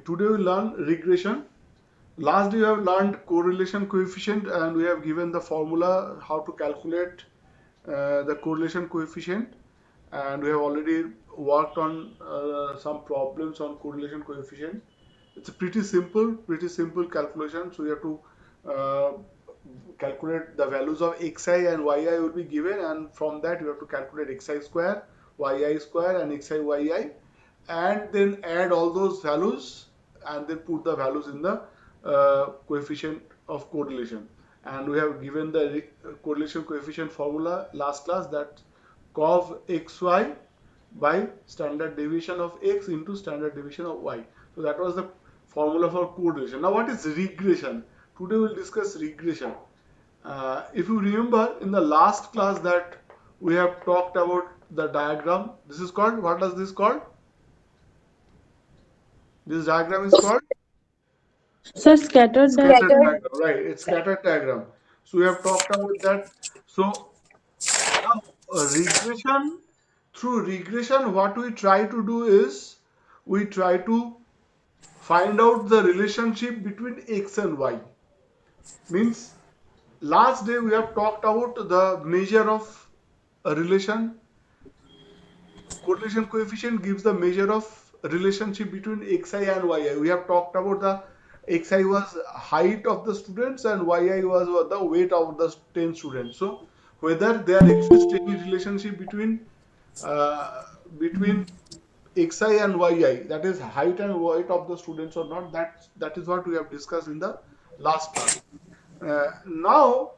Today we learn regression. Last day we have learned correlation coefficient and we have given the formula how to calculate the correlation coefficient, and we have already worked on some problems on correlation coefficient. It's a pretty simple calculation. So you have to uh, calculate the values of xi and yi will be given, and from that you have to calculate xi square, yi square and xi yi, and then add all those values and then put the values in the coefficient of correlation. And we have given the correlation coefficient formula last class, that cov xy by standard deviation of x into standard deviation of y. So that was the formula for correlation. Now what is regression? Today we'll discuss regression. If you remember in the last class that we have talked about the diagram, this is called, what does this called? This diagram is called Sir, scattered scattered diagram. diagram, right? It's scattered diagram. So we have talked about that. So now regression, through regression, what we try to do is we try to find out the relationship between x and y. Means last day we have talked about the measure of a relation. Correlation coefficient gives the measure of relationship between xi and yi. We have talked about the xi was height of the students and yi was the weight of the 10 students. So whether there exists any relationship uh, between xi and yi, that is height and weight of the students or not, that is what we have discussed in the last class. Now,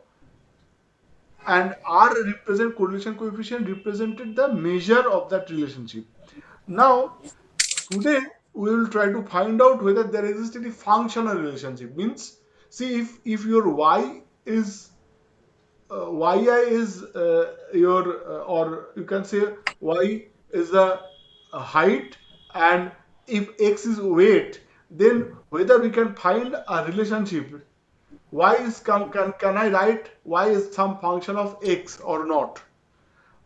and R represent correlation coefficient represented the measure of that relationship. Now, today we will try to find out whether there exists any functional relationship. Means, see, if your y is yi is your or you can say y is the height, and if x is weight, then whether we can find a relationship. Y is can I write y is some function of x or not?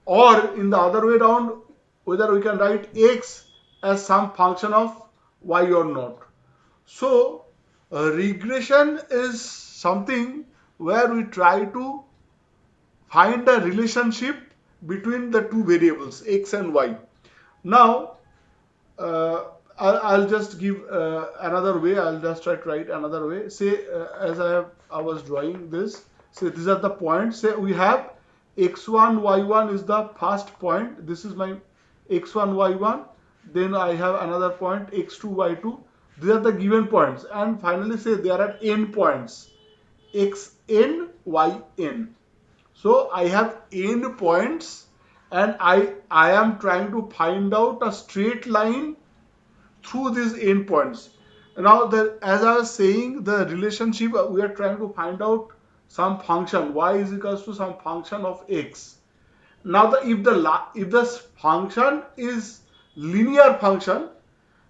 Or in the other way around, whether we can write x as some function of y or not. So regression is something where we try to find a relationship between the two variables x and y. Now uh, I'll just give another way. I'll just try to write another way. Say as I was drawing this. Say these are the points. Say we have x1 y1 is the first point. This is my x1 y1. Then I have another point x2 y2. These are the given points. And finally say there are n points xn yn. So I have n points and I am trying to find out a straight line through these endpoints. Now, as I was saying, the relationship we are trying to find out some function y is equals to some function of x. Now, if the function is linear function,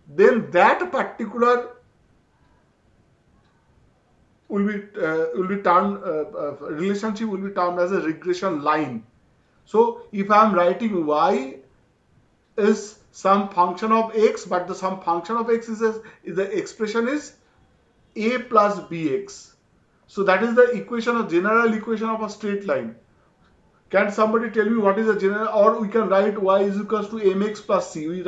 then that particular will be termed relationship will be termed as a regression line. So, if I am writing y is some function of x, but the some function of x is the expression is a plus bx. So that is the equation of general equation of a straight line. Can somebody tell me what is the general? Or we can write y is equals to mx plus c.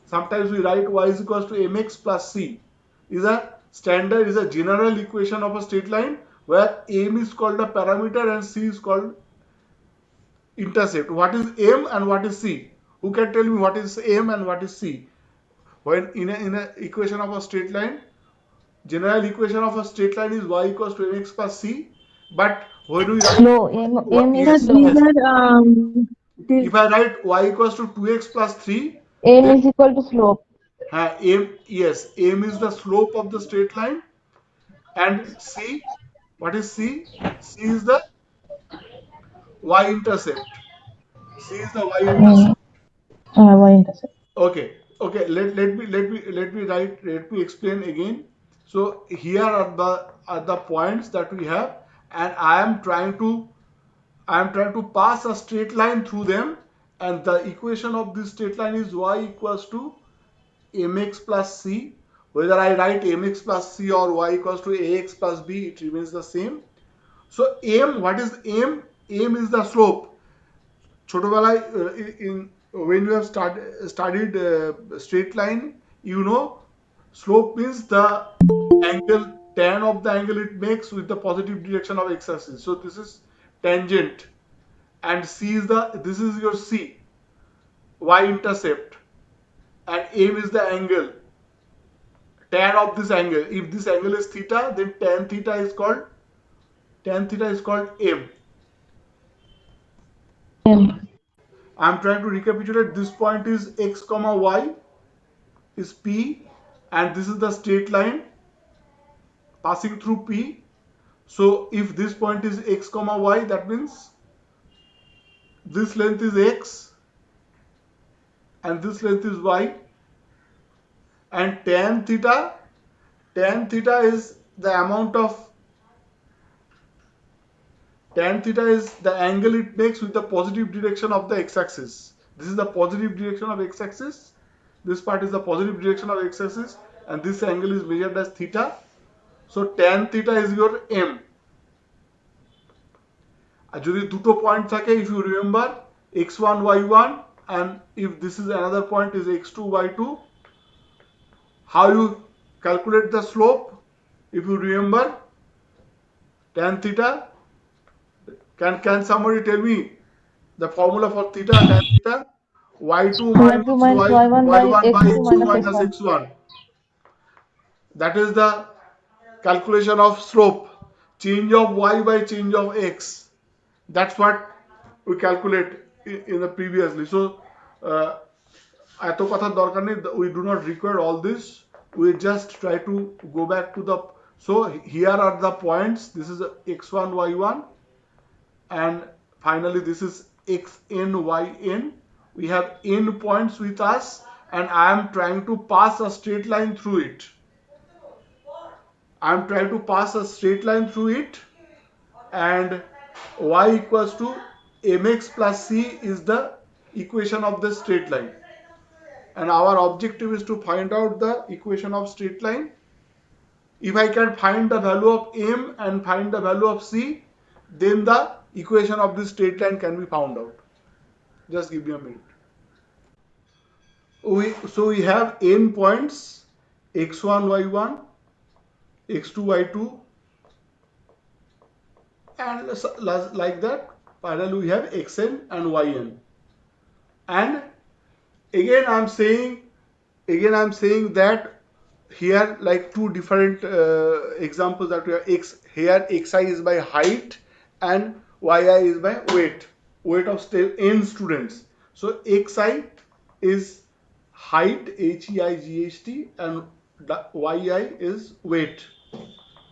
Sometimes we write y is equals to mx plus c. Is a standard, is a general equation of a straight line where m is called a parameter and c is called intercept. What is m and what is c? Who can tell me what is m and what is c? When in a equation of a straight line, general equation of a straight line is y equals to mx plus c. But when we write No, M is Sir, yes, slope. these yes. are it is If I write y equals to 2x plus 3, M then is equal to slope. m is the slope of the straight line, and c, what is c? C is the y-intercept. C is the y-intercept. Mm. Y-intercept. Okay, okay. Let me explain again. So here are the points that we have, and I am trying to pass a straight line through them, and the equation of this straight line is y equals to mx plus c, Whether I write mx plus c or y equals to ax plus b, it remains the same. So m, what is m? M is the slope. ছোটবেলায় when you have studied straight line, you know slope means the angle, tan of the angle it makes with the positive direction of x-axis. So this is tangent, and c is this is your c, y-intercept, and m is the angle, tan of this angle. If this angle is theta, then tan theta is called m. I'm trying to recapitulate. This point is x comma y is P, and this is the straight line passing through P. So if this point is x comma y, that means this length is x and this length is y, and tan theta is the amount of tan theta is the angle it makes with the positive direction of the x-axis. This is the positive direction of x-axis. This part is the positive direction of x-axis, and this angle is measured as theta. So tan theta is your m. আর যদি দুটো point থাকে, if you remember x1 y1, and if this is another point is x2 y2, how you calculate the slope? If you remember tan theta, can somebody tell me the formula for theta? Tan theta, y2 minus y1 by x2 minus x1. That is the calculation of slope, change of y by change of x. That's what we calculate in the previously. So এত কথার দরকার নেই, we do not require all this. We just try to go back to the, so here are the points. This is x1 y1, and finally this is xn yn. We have n points with us, and I am trying to pass a straight line through it. I am trying to pass a straight line through it, and y equals to mx plus c is the equation of the straight line, and our objective is to find out the equation of straight line. If I can find the value of m and find the value of c, then the equation of this straight line can be found out. Just give me a minute. So we have n points, x1 y1, x2 y2, and like that parallel we have xn and yn. And again I'm saying that here, like two different examples that we have. Here xi is by height and yi is by weight of n students. So xi is height, height, and yi is weight.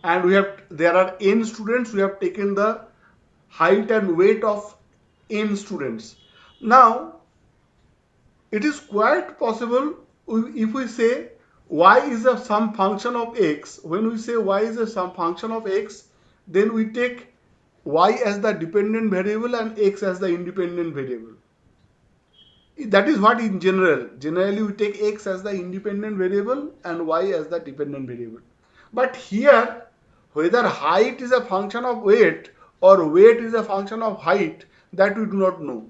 And there are n students. We have taken the height and weight of n students. Now it is quite possible if we say y is some function of x. When we say y is some function of x, then we take y as the dependent variable and x as the independent variable. That is what in generally we take x as the independent variable and y as the dependent variable. But here, whether height is a function of weight or weight is a function of height, that we do not know.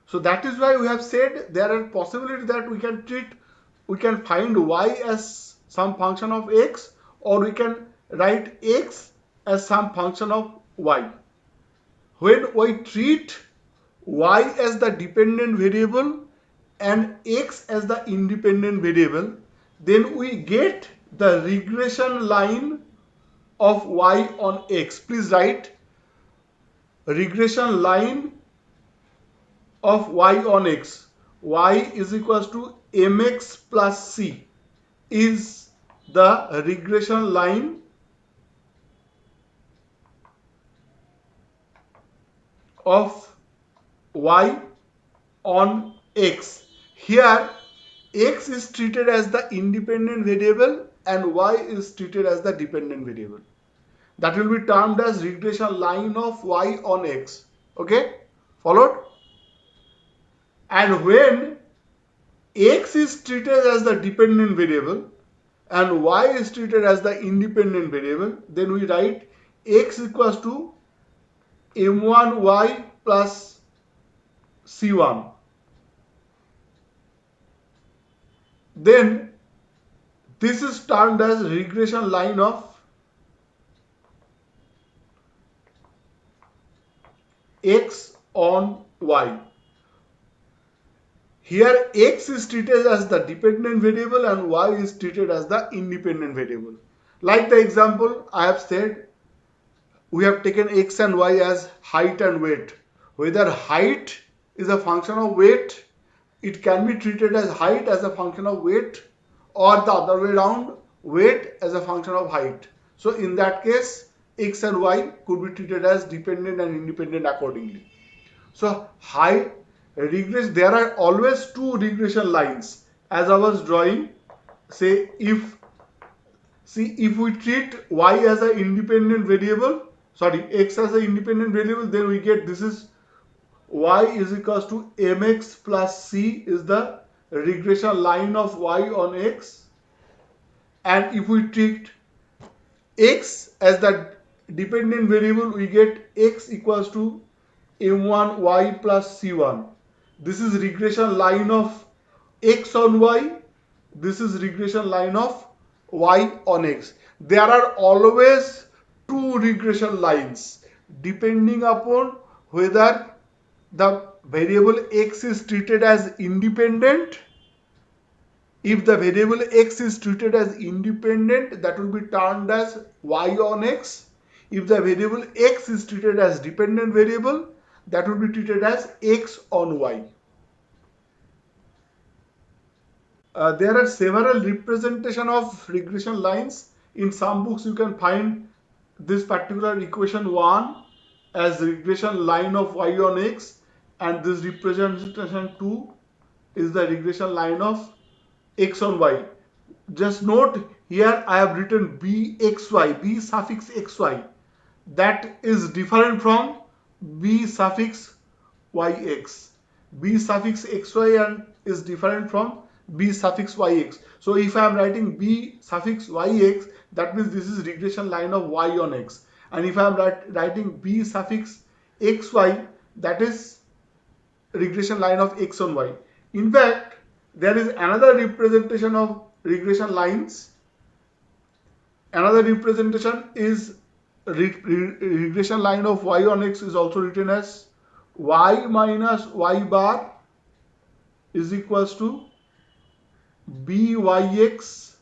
So that is why we have said there are possibilities that we can find y as some function of x, or we can write x as some function of y. When we treat y as the dependent variable and x as the independent variable, then we get the regression line of y on x. Please write regression line of y on x. Y is equals to mx plus c is the regression line of y on x. Here x is treated as the independent variable and y is treated as the dependent variable. That will be termed as regression line of y on x. Okay, followed? And when x is treated as the dependent variable, and y is treated as the independent variable, then we write x equals to m1y plus c1. Then this is termed as regression line of x on y. Here x is treated as the dependent variable and y is treated as the independent variable. Like the example I have said, we have taken x and y as height and weight. Whether height is a function of weight, it can be treated as height as a function of weight, or the other way around, weight as a function of height. So in that case, x and y could be treated as dependent and independent accordingly. So there are always two regression lines. As I was drawing, say if we treat y as an independent variable, x as an independent variable, then we get this is y is equals to mx plus c is the regression line of y on x. And if we treat x as the dependent variable, we get x equals to m1 y plus c1. This is regression line of x on y. This is regression line of y on x. There are always two regression lines depending upon whether the variable x is treated as independent. If the variable x is treated as independent, that will be termed as y on x. If the variable x is treated as dependent variable, that will be treated as x on y. There are several representation of regression lines. In some books you can find this particular equation 1 as regression line of y on x, and this representation 2 is the regression line of x on y. Just note here I have written bxy, b suffix xy, that is different from b suffix yx. B suffix xy and is different from b suffix yx. So if I am writing b suffix yx, that means this is regression line of y on x. And if I am writing b suffix xy, that is regression line of x on y. In fact, there is another representation of regression lines. Another representation is regression line of y on x is also written as y minus y bar is equals to byx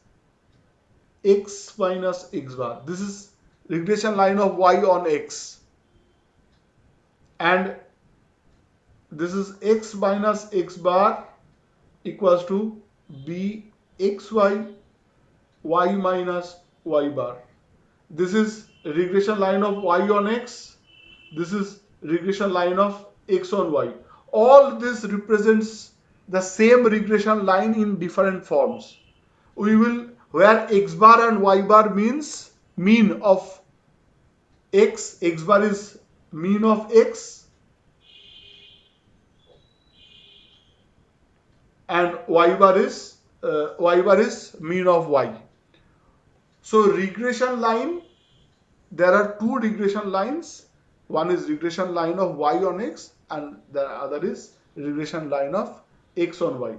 x minus x bar. This is regression line of y on x, and this is x minus x bar equals to bxy y minus y bar. This is regression line of y on x. This is regression line of x on y. All this represents the same regression line in different forms. We will, where x bar and y bar means mean of x bar is mean of x, and y bar is mean of y. So regression line, there are two regression lines. One is regression line of y on x and the other is regression line of x on y.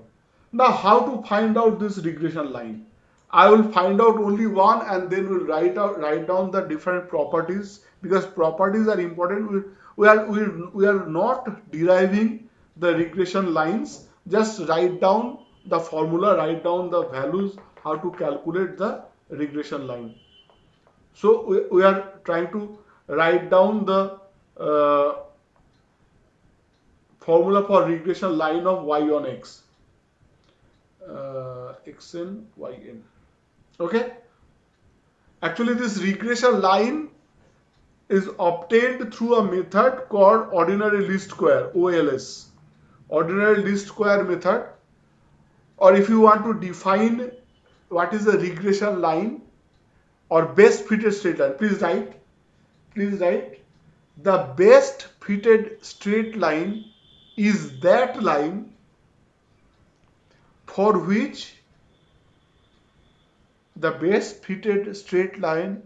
Now how to find out this regression line? I will find out only one and then we'll write down the different properties, because properties are important. We are not deriving the regression lines. Just write down the formula, write down the values, how to calculate the regression line. So we are trying to write down the formula for regression line of y on x, xn, yn. Okay. Actually, this regression line is obtained through a method called ordinary least square, OLS. Ordinary least square method. Or if you want to define what is a regression line or best fitted straight line, please write the best fitted straight line is that line for which the best fitted straight line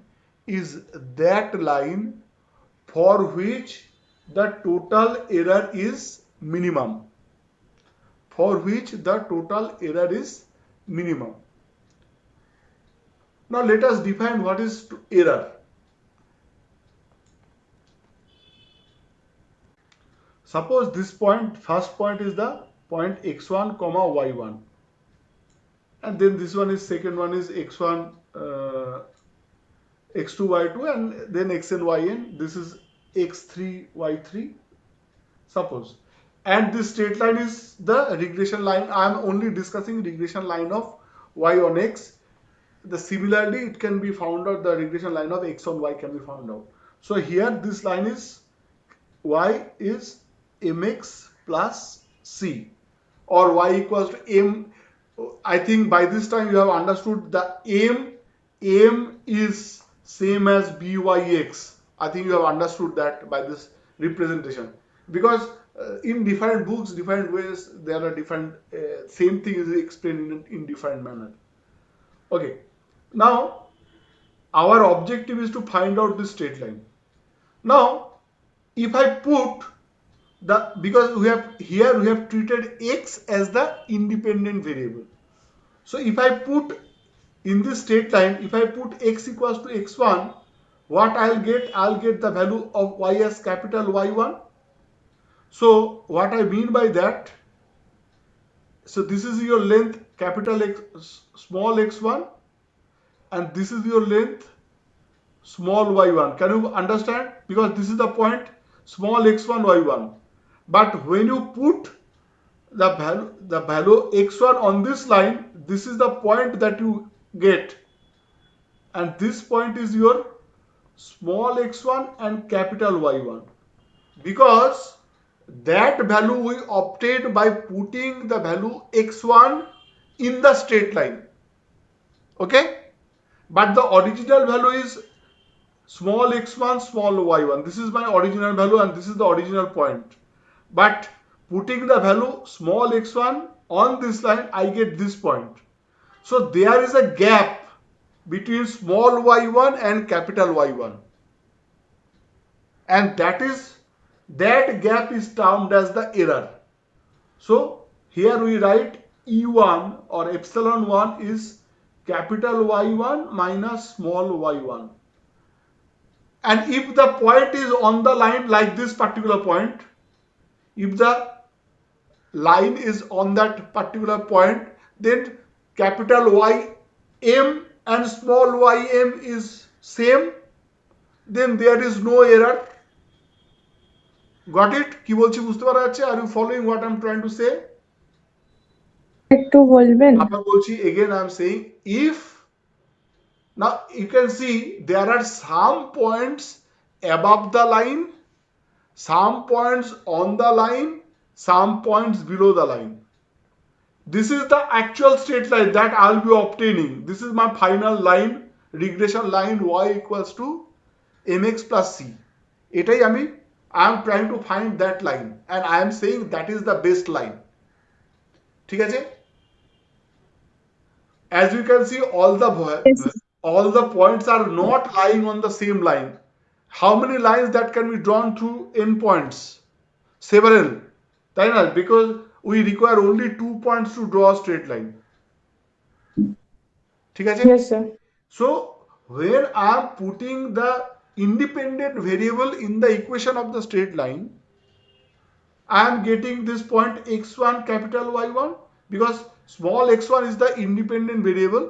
is that line for which the total error is minimum. For which the total error is minimum. Now let us define what is error. Suppose this point, first point is the point x1 comma y1, and then this one is second one is x1 x2 y2, and then xn yn. This is x3 y3, suppose, and this straight line is the regression line. I am only discussing regression line of y on x. Similarly, it can be found out, the regression line of x on y can be found out. So here this line is y is mx plus c, or y equals to m. I think by this time you have understood the m is same as byx. I think you have understood that by this representation, because in different books, different ways, there are different same thing is explained in different manner. Okay, now our objective is to find out this straight line. Now if I put the, because we have treated x as the independent variable. So if I put in this straight line, if I put x equals to x1, what I'll get the value of y as capital Y1. So what I mean by that, so this is your length capital X, small x1, and this is your length small y1. Can you understand? Because this is the point small x1 y1. But when you put the value x1 on this line, this is the point that you get, and this point is your small x1 and capital Y1, because that value we obtained by putting the value x1 in the straight line. Okay, but the original value is small x1 small y1. This is my original value and this is the original point. But putting the value small x1 on this line, I get this point. So there is a gap between small y1 and capital Y1, and that gap is termed as the error. So here we write E1 or epsilon 1 is capital Y1 minus small y1. And if the point is on the line like this particular point, if the line is on that particular point, then capital Ym and small ym is same, then there is no error. Got it? কি বলছি বুঝতে পারা যাচ্ছে? Are you following what I am trying to say? একটু বলবেন? আবার বলছি, again I am saying, if now you can see there are some points above the line, some points on the line, some points below the line. This is the actual straight line that I'll be obtaining. This is my final line, regression line y equals to mx plus c. এটাই I am trying to find that line, and I am saying that is the best line. ঠিক আছে? As you can see, all the points are not lying on the same line. How many lines that can be drawn through n points? Several. তাই না? Because we require only 2 points to draw a straight line. ঠিক আছে? Yes, sir. So when I am putting the independent variable in the equation of the straight line, I am getting this point x1 capital Y1, because small x1 is the independent variable.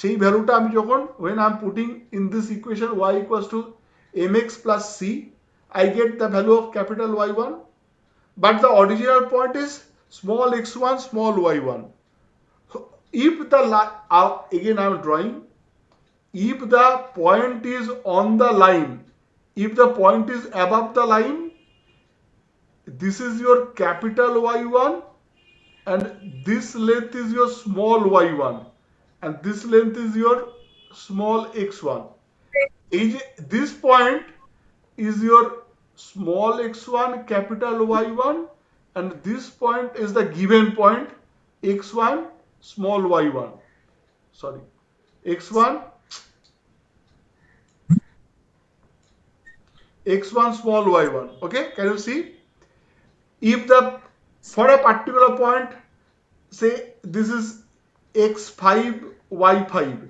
সেই ভ্যালুটা আমি যখন, when I am putting in this equation y equals to mx plus c, I get the value of capital Y1. But the original point is small x1 small y1. So if the again I am drawing, if the point is on the line, if the point is above the line, this is your capital Y1 and this length is your small y1 and this length is your small x1. This point is your small x1 capital Y1 and this point is the given point x1 small y1. Sorry. x1, x1 small y1. Okay, can you see? If the for a particular point, say this is x5 y5.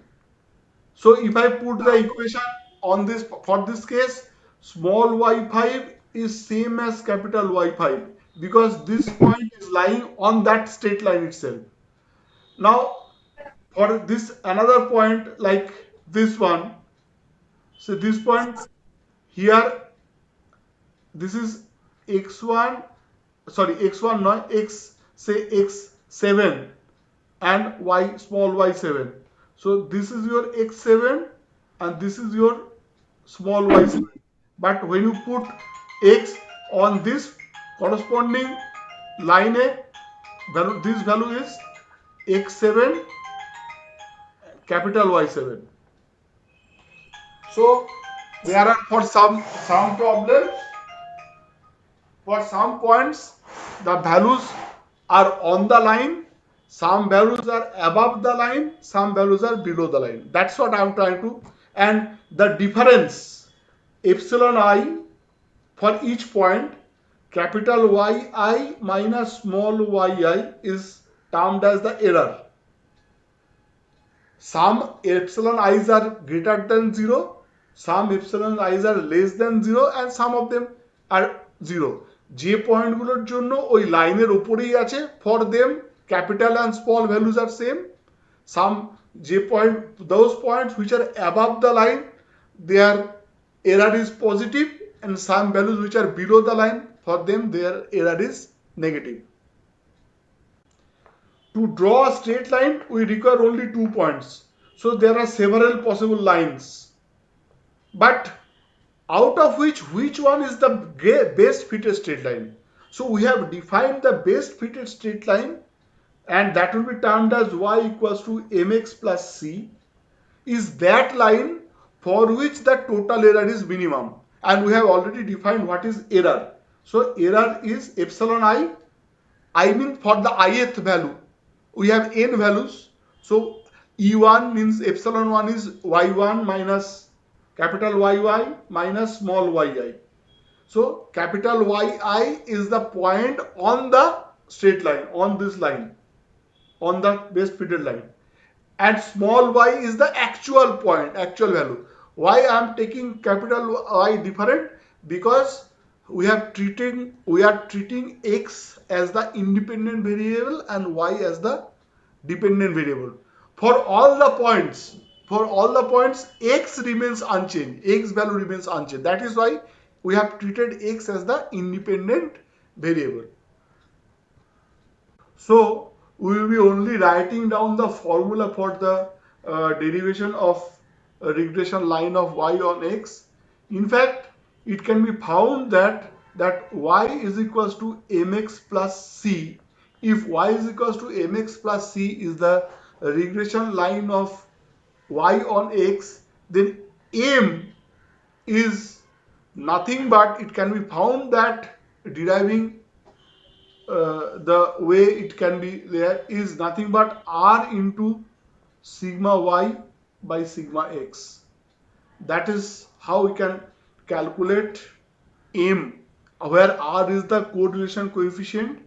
So if I put the equation on this for this case, small y5 is same as capital Y5 because this point is lying on that straight line itself. Now for this another point like this one, so this point here, this is x1, sorry x1 not x, say x7 and y small y7. So this is your x7 and this is your small y7. But when you put x on this corresponding line A, value, this value is x7 capital Y7. So there are for some problems, for some points the values are on the line, some values are above the line, some values are below the line. That's what I'm trying to, and the difference epsilon I for each point, capital Yi minus small yi is termed as the error. Some epsilon i's are greater than 0, some epsilon i's are less than 0, and some of them are 0. যে পয়েন্টগুলোর জন্য ওই লাইনের উপরেই আছে, for them capital and small values are same. Some যে point, those points which are above the line, their error is positive, and some values which are below the line, for them their error is negative. To draw a straight line, we require only 2 points. So there are several possible lines. But out of which one is the best fitted straight line? So we have defined the best fitted straight line, and that will be termed as y equals to mx plus c, is that line for which the total error is minimum. And we have already defined what is error. So error is epsilon I mean for the ith value. We have n values. So E1 means epsilon 1 is y1 minus capital Yy minus small yi. So capital Yi is the point on the straight line, on this line, on the best fitted line. And small y is the actual point, actual value. Why I am taking capital Y different? Because we are treating x as the independent variable and y as the dependent variable. For all the points, x remains unchanged, x value remains unchanged. That is why we have treated x as the independent variable. So we will be only writing down the formula for the derivation of a regression line of y on x. In fact, it can be found that y is equals to mx plus c. If y is equals to mx plus c is the regression line of y on x, then m is nothing but, it can be found that deriving the way it can be there is nothing but r into sigma y by sigma x. That is how we can calculate m, where r is the correlation coefficient,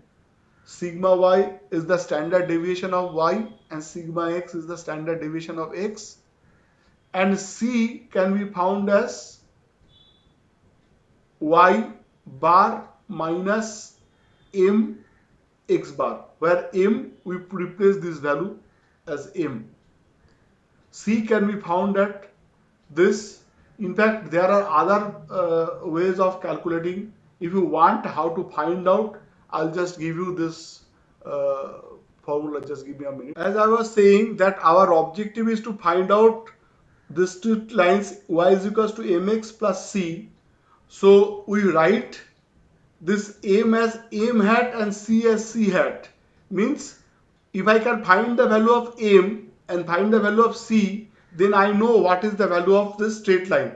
sigma y is the standard deviation of y, and sigma x is the standard deviation of x, and c can be found as y bar minus m x bar, where m we replace this value as m. C can be found at this. In fact, there are other ways of calculating. If you want how to find out, I'll just give you this formula. Just give me a minute. As I was saying, that our objective is to find out these two lines, y is equals to mx plus c. So we write this m as m hat and c as c hat. Means if I can find the value of m and find the value of c, then I know what is the value of this straight line,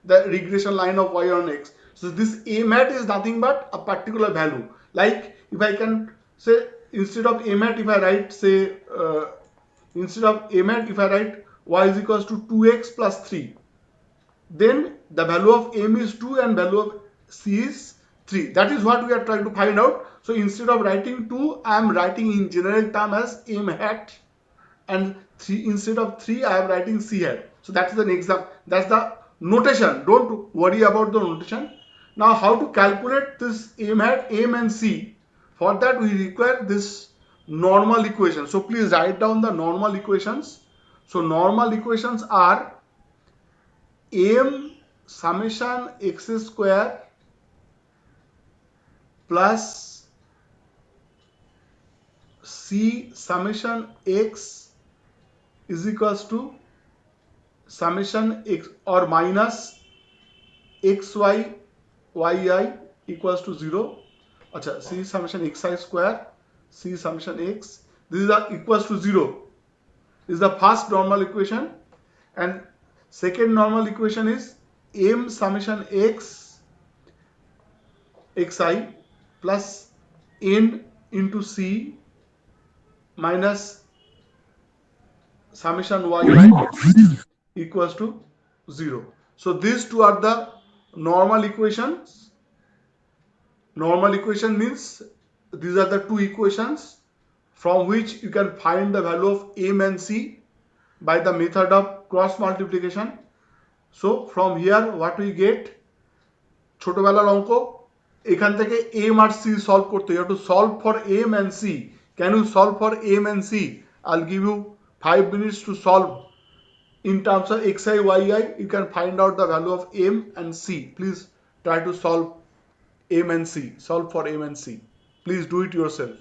the regression line of y on x. So this m hat is nothing but a particular value. Like if I can say, instead of m hat, if I write say instead of m hat, if I write y is equals to 2x plus 3. Then the value of m is 2 and value of c is 3. That is what we are trying to find out. So instead of writing 2, I am writing in generic term as m hat, and 3 instead of 3 I am writing c hat. So that's an example. That's the notation. Don't worry about the notation. Now how to calculate this m hat, m and c? For that we require this normal equation. So please write down the normal equations. So normal equations are m summation x square plus c summation x is equals to summation x or minus xy yi equals to 0. Acha, c summation xi square, c summation x, this is equals to 0. This is the first normal equation. And second normal equation is m summation x xi plus n into c minus summation yi equals to 0. So these two are the normal equations. Normal equation means these are the two equations from which you can find the value of m and c by the method of cross multiplication. So from here what we get, ছোটবেলার অঙ্ক, এখান থেকে m আর c solve করতে, you have to solve for m and c. Can you solve for m and c? I'll give you 5 minutes to solve in terms of xi yi. You can find out the value of m and c. Please try to solve m and c. Solve for m and c. Please do it yourself.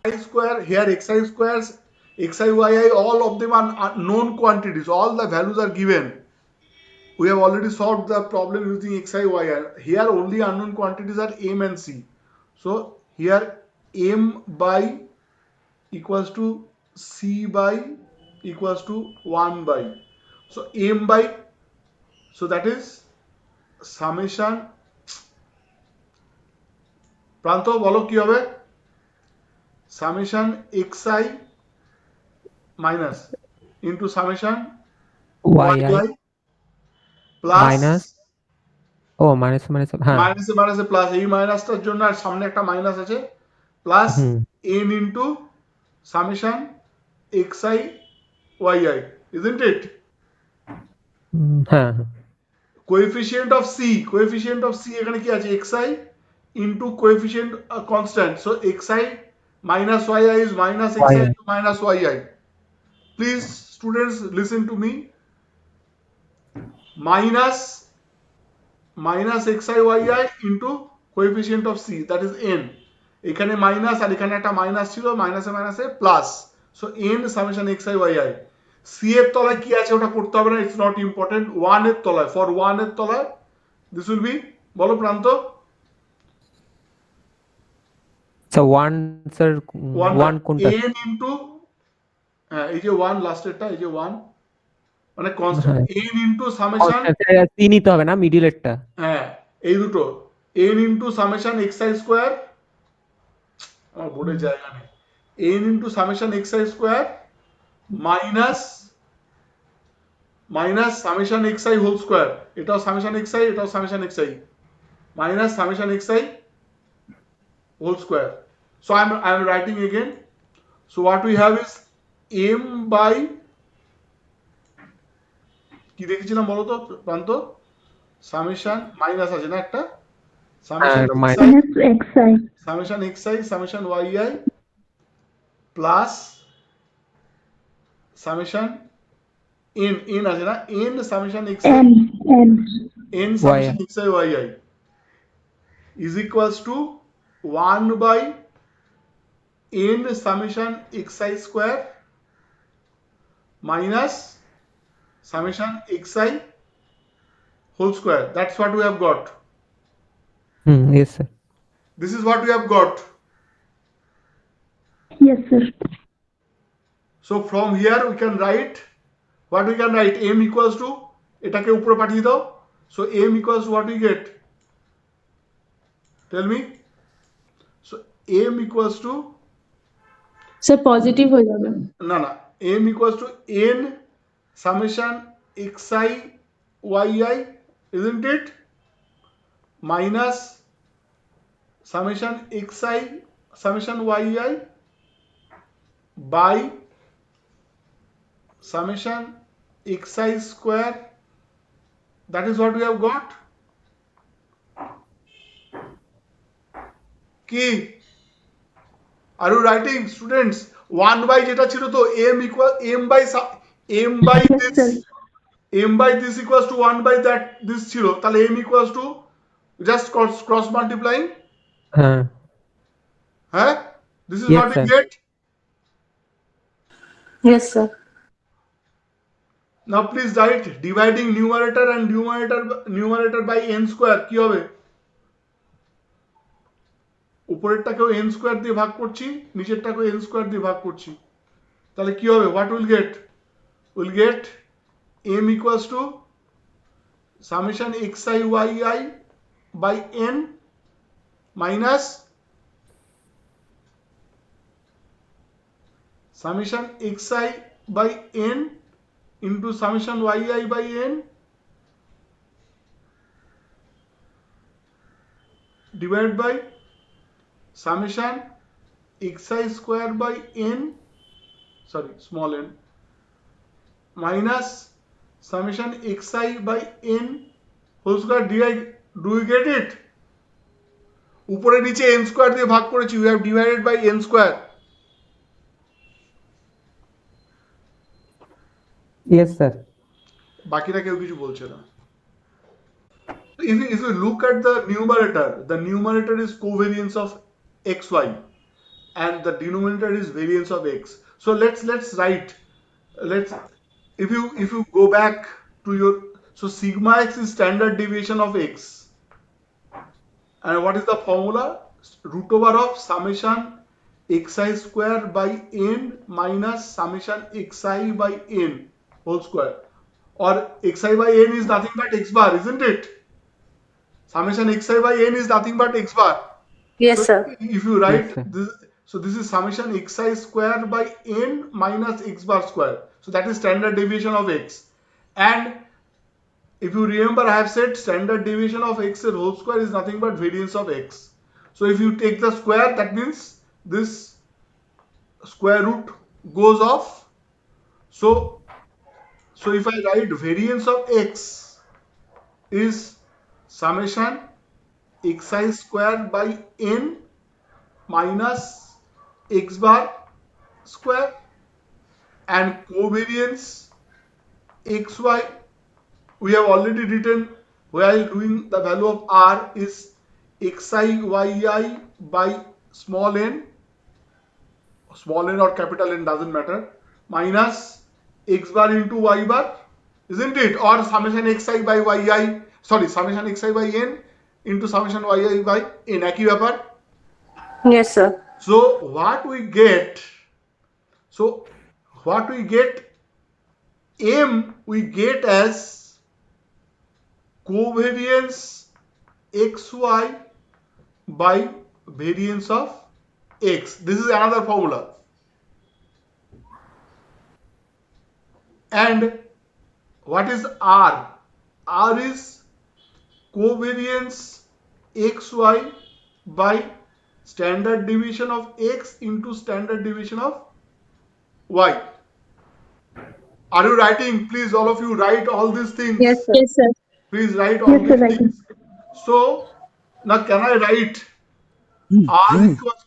Xi square, here xi squares, xi yi, all of them are known quantities. All the values are given. We have already solved the problem using xi yi. Here only unknown quantities are m and c. So here m by equals to c by equals to 1 by. So m by, so that is summation, প্রান্ত বলো কি হবে, summation xi minus into summation yi plus minus, ও minus minus, হ্যাঁ minus minus plus, এই মাইনাসটার জন্য আর সামনে একটা মাইনাস আছে, plus n into summation xi yi, isn't it? হ্যাঁ Coefficient of c এখানে কি আছে, xi into coefficient constant. So xi minus yi is minus xi into minus yi. Please students listen to me. Minus xi yi into coefficient of c, that is n. এখানে minus আর এখানে একটা minus ছিল, মাইনাসে মাইনাসে plus, so n summation xi yi. c এর তলায় কি আছে ওটা করতে হবে না, ইটস নট ইম্পর্টেন্ট। 1 এর তলায়, ফর 1 এর তলায় দিস উইল বি, বলো প্রান্ত। সো 1 স্যার 1 কোনটা, n ইনটু, হ্যাঁ এই যে 1 লাস্টেরটা, এই যে 1 মানে constant, n into summation c নিতে হবে না মিডলেরটা, হ্যাঁ এই দুটো, n into summation xi square, আমার বোর্ডে জায়গা নেই, n into summation xi square minus summation xi whole square, এটাও সামেশন xi, এটাও summation xi, minus summation xi whole square. So I am writing again. So what we have is m by, কি দেখেছিলাম বলো তো প্রান্ত, summation minus আছে না একটা, summation xi summation yi plus summation n আছে না, n summation xi n summation xi yi is equals to 1 by n summation xi square minus summation xi whole square. That's what we have got. yes sir. This is what we have got. Yes, sir. So from here we can write, what we can write, m equals to, এটাকে উপরে পাঠিয়ে দাও, so m equals to what we get, tell me. So m equals to, Sir, positive हो जाएगा। না m equals to n summation xi yi, isn't it? Minus summation xi summation yi by summation xi square. That is what we have got. কি? Are you writing, students? 1 by যেটা ছিল তো m equal m by Yes, this sir. m by this equals to 1 by that this ছিল, তাহলে m equals to just cross multiplying. হ্যাঁ Huh? This is Yes, what we sir. get. Yes, sir. Now please write dividing numerator and numerator by n square কি হবে? উপরেরটাকেও n square দিয়ে ভাগ করছি, নিচেরটাকেও n square দিয়ে ভাগ করছি, তাহলে কি হবে? What will get? We'll get m equals to summation xi yi by n minus summation xi by n into summation yi by n divided by summation xi square by n, sorry, small n, minus summation xi by n whole square divide. Do you get it? উপরে নিচে n square দিয়ে ভাগ করেছি, we have divided by n square. Yes, sir. বাকিরা কেউ কিছু বলছে না. If you look at the numerator is covariance of xy and the denominator is variance of x. So let's write, if you go back to your, so sigma x is standard deviation of x, and what is the formula? Root over of summation xi square by n minus summation xi by n whole square, or xi by n is nothing but x bar, isn't it? Summation xi by n is nothing but x bar. Yes, So sir. if you write Yes, sir. this, so this is summation xi square by n minus x bar square. So that is standard deviation of x. And if you remember, I have said standard deviation of x whole square is nothing but variance of x. So if you take the square, that means this square root goes off. So if I write variance of x is summation xi square by n minus x bar square, and covariance xy we have already written while doing the value of r is xi yi by small n or capital N, doesn't matter, minus x bar into y bar, isn't it? Or summation xi by yi, sorry, summation xi by n into summation yi by n, একই ব্যাপার. Yes, sir. So what we get, m we get as covariance xy by variance of x. This is another formula. And what is r? R is covariance xy by standard deviation of x into standard deviation of y. Are you writing? Please, all of you write all these things. Yes, sir. Yes, sir. Please write all Yes, sir, these writing. things. So now can I write r equals,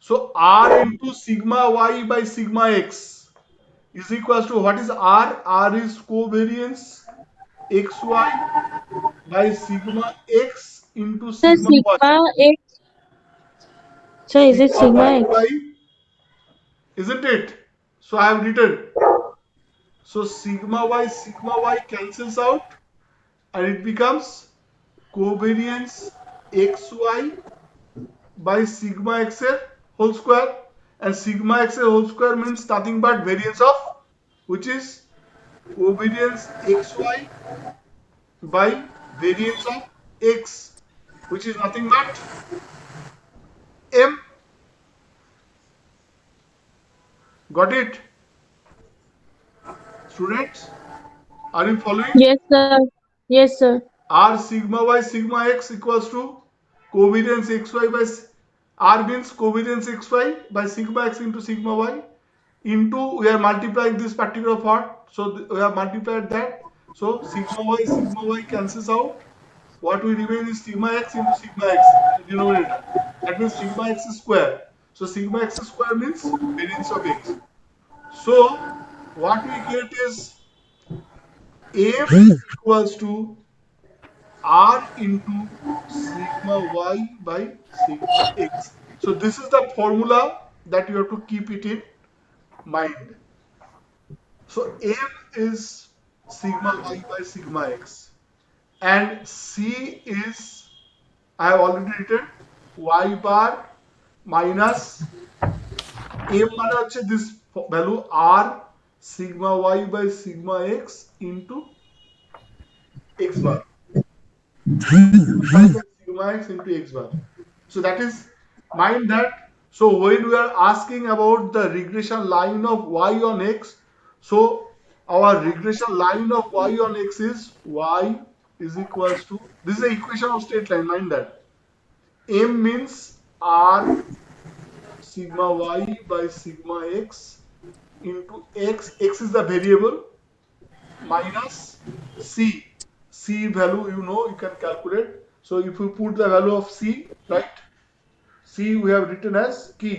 so r into sigma y by sigma x is equals to, what is r? R is covariance xy by sigma x into Sir, sigma y. sigma x. Sir, is it sigma x? y, isn't it? So I have written, so sigma y cancels out and it becomes covariance xy by sigma x whole square, and sigma x whole square means nothing but variance of, which is covariance xy by variance of x, which is nothing but m. Got it? Students, are you following? Yes, sir. Yes, sir. R sigma y sigma x equals to covariance xy by R means covariance xy by sigma x into sigma y into we are multiplying this particular part, so we have multiplied that, so sigma y cancels out. What will remain is sigma x into sigma x in the denominator. That means sigma x square. So sigma x square means variance of x. So what we get is m equals to r into sigma y by sigma x. So this is the formula that you have to keep it in mind. So m is sigma y by sigma x and c is, I have already written, y bar minus m মানে হচ্ছে this value r sigma y by sigma x into x bar. Sigma x into x bar. So that is, mind that. So when we are asking about the regression line of y on x, so our regression line of y on x is y is equals to, this is the equation of straight line, mind that. M means r sigma y by sigma x into x is the variable, minus c. C value you can calculate. So if you put the value of c, right, c we have written as key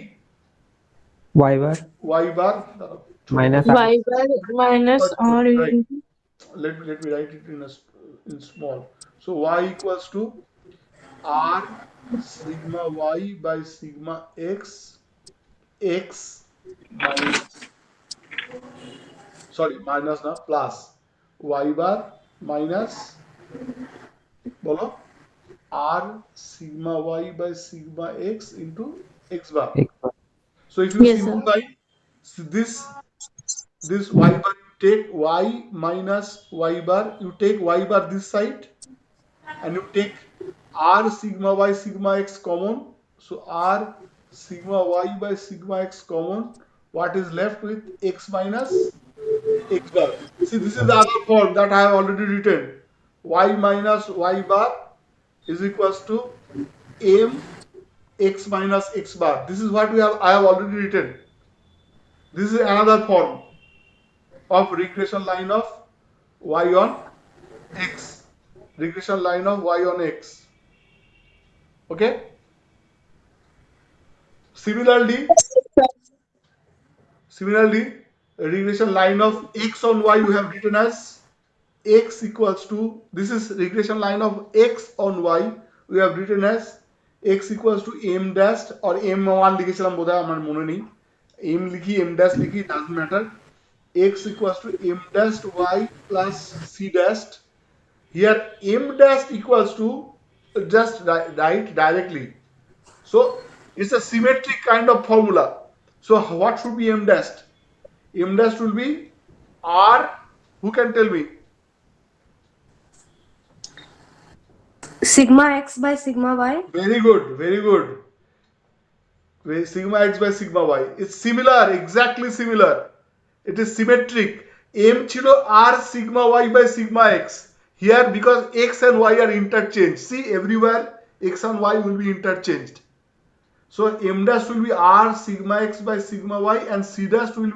Y bar y bar minus Y bar minus R right. into Let me write it in small. So y equals to r sigma y by sigma x minus, sorry, minus na plus y bar minus bolo r sigma y by sigma x into x bar. X bar. So if you yes, sir. simplify this y bar, you take y minus y bar, you take y bar this side and you take r sigma y sigma x common. So r sigma y by sigma x common. What is left with x minus x bar? See, this is the other form that I have already written. Y minus y bar is equals to m x minus x bar. This is what I have already written. This is another form of regression line of y on x. Regression line of y on x. Okay. Similarly, regression line of x on y we have written as x equals to, this is regression line of x on y we have written as x equals to m dash or m1 লিখেছিলাম বোধহয় আমার মনে নেই, m লিখি m dash লিখি, doesn't matter. X equals to m dash y plus c dash. Here m dash equals to, just write directly. So it's a symmetric kind of formula. So what should be m dash? M dash will be r, who can tell me? Sigma x by sigma y. Very good, very good. Sigma x by sigma y. It's similar, exactly similar. It is symmetric. M chilo r sigma y by sigma x. Here because x and y are interchanged. See, everywhere x and y will be interchanged. So m dash will be r sigma x by sigma y and c dash will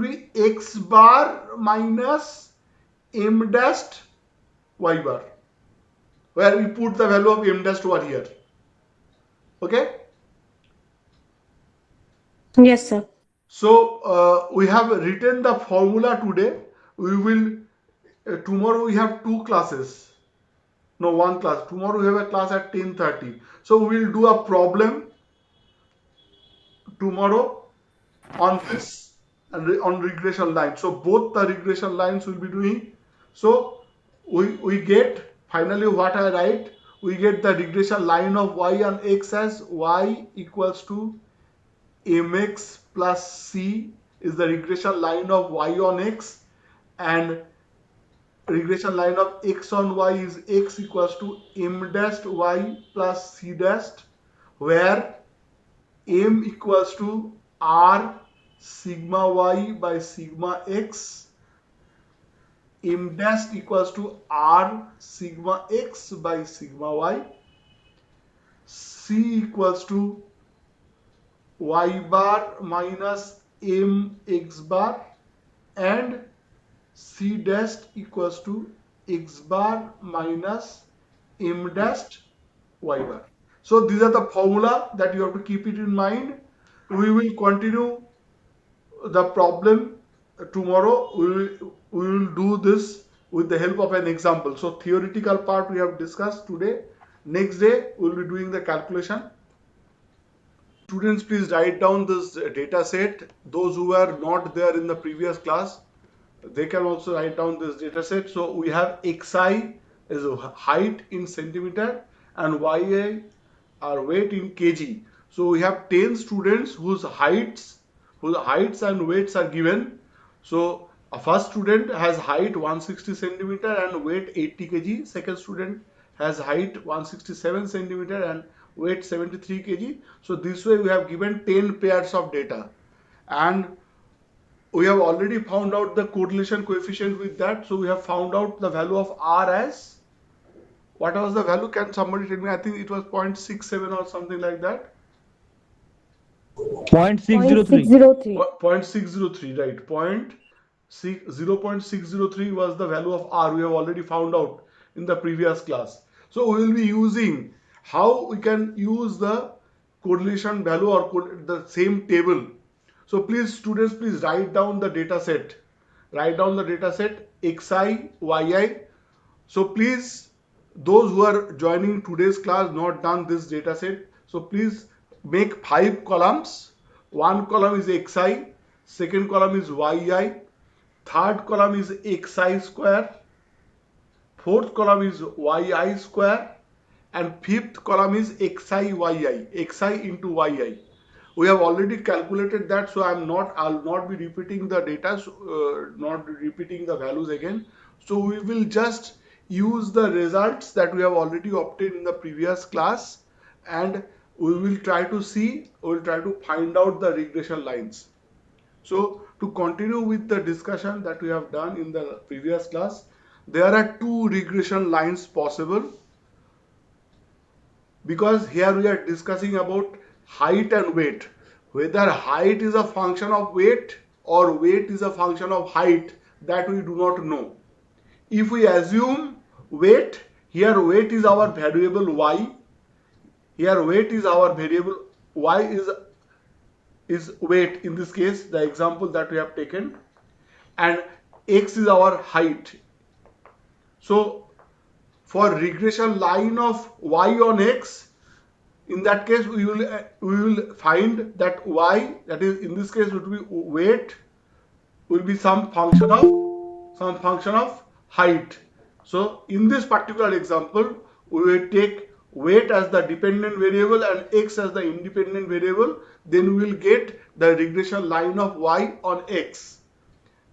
be x bar minus m dash y bar, where we put the value of m dash over here. Okay. Yes, sir. So we have written the formula today. We will tomorrow we have two classes. No, one class. Tomorrow we have a class at 10:30. So we will do a problem tomorrow on this and on regression line. So both the regression lines will be doing. So we get finally what I write. We get the regression line of y on x as y equals to mx plus c is the regression line of y on x, and regression line of x on y is x equals to m dash y plus c dash, where m equals to r sigma y by sigma x, m dash equals to r sigma x by sigma y, c equals to y bar minus m x bar, and c dash equals to x bar minus m dash y bar. So these are the formula that you have to keep it in mind. We will continue the problem tomorrow. We will do this with the help of an example. So theoretical part we have discussed today. Next day we will be doing the calculation. Students, please write down this data set. Those who were not there in the previous class, they can also write down this data set. So we have xi is height in centimeter and yi are weight in kg. So we have 10 students whose heights and weights are given. So a first student has height 160 centimeter and weight 80 kg. Second student has height 167 centimeter and weight 73 kg. So this way we have given 10 pairs of data, and we have already found out the correlation coefficient with that. So we have found out the value of R as, what was the value? Can somebody tell me? I think it was 0.67 or something like that. 0.603. 0.603. 0.603, right? 0.603 was the value of R. We have already found out in the previous class. So we will be using how we can use the correlation value or the same table. So please, students, please write down the data set. Write down the data set xi, yi. So please, those who are joining today's class not done this data set, so please make 5 columns. One column is xi, second column is yi, third column is xi square, fourth column is yi square, and fifth column is xi into yi. We have already calculated that, so I'll not be repeating the data, not repeating the values again. So we will just use the results that we have already obtained in the previous class, and we will try to find out the regression lines. So to continue with the discussion that we have done in the previous class, there are 2 regression lines possible, because here we are discussing about height and weight. Whether height is a function of weight or weight is a function of height, that we do not know. If we assume weight, here weight is our variable y, here weight is our variable, y is weight in this case, the example that we have taken, and x is our height. So for regression line of y on x, in that case we will find that y, that is in this case would be weight, will be some function of height. So in this particular example, we will take weight as the dependent variable and x as the independent variable. Then we will get the regression line of y on x.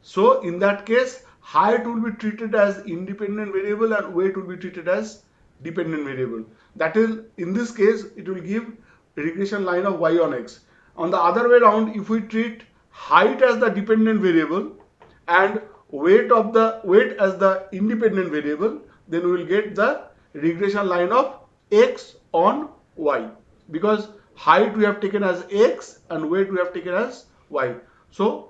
So in that case, height will be treated as independent variable and weight will be treated as dependent variable. That is, in this case, it will give regression line of y on x. On the other way around, if we treat height as the dependent variable and weight as the independent variable, then we will get the regression line of x on y, because height we have taken as x and weight we have taken as y. So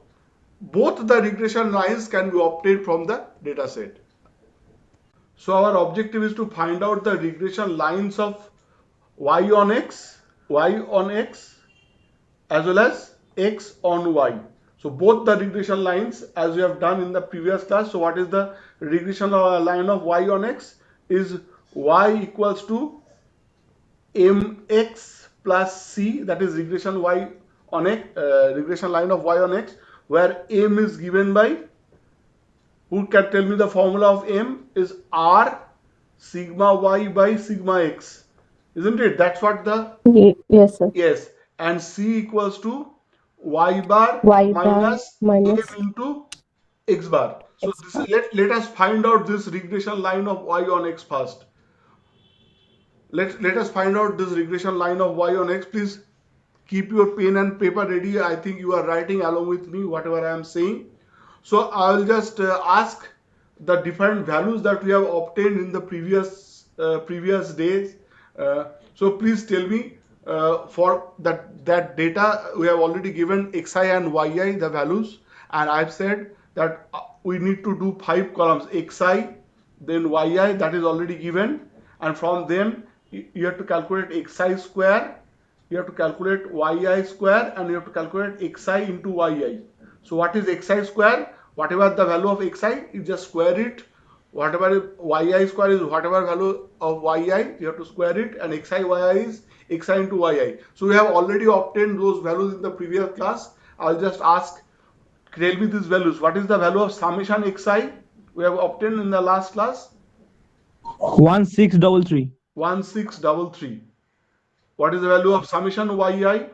both the regression lines can be obtained from the data set. So our objective is to find out the regression lines of y on x as well as x on y. So both the regression lines, as we have done in the previous class. So what is the regression line of y on x? Is y equals to mx plus c, that is regression y on x, regression line of y on x, where m is given by, who can tell me the formula of m? Is r sigma y by sigma x, isn't it? That's what the, Yes, sir. yes, and c equals to y bar Y bar minus minus m into x bar. So X this bar. is, let us find out this regression line of y on x first. Let us find out this regression line of y on x. Please keep your pen and paper ready. I think you are writing along with me whatever I am saying. So I will just ask the different values that we have obtained in the previous days. So please tell me for that data we have already given xi and yi the values, and I've said that we need to do 5 columns xi, then yi, that is already given, and from them you have to calculate xi square, you have to calculate yi square, and you have to calculate xi into yi. So what is xi square? Whatever the value of xi, you just square it. Whatever yi square is whatever value of yi, you have to square it, and xi yi is xi into yi. So we have already obtained those values in the previous class. I'll just ask, tell me these values. What is the value of summation xi we have obtained in the last class? 1633. 1633. What is the value of summation yi?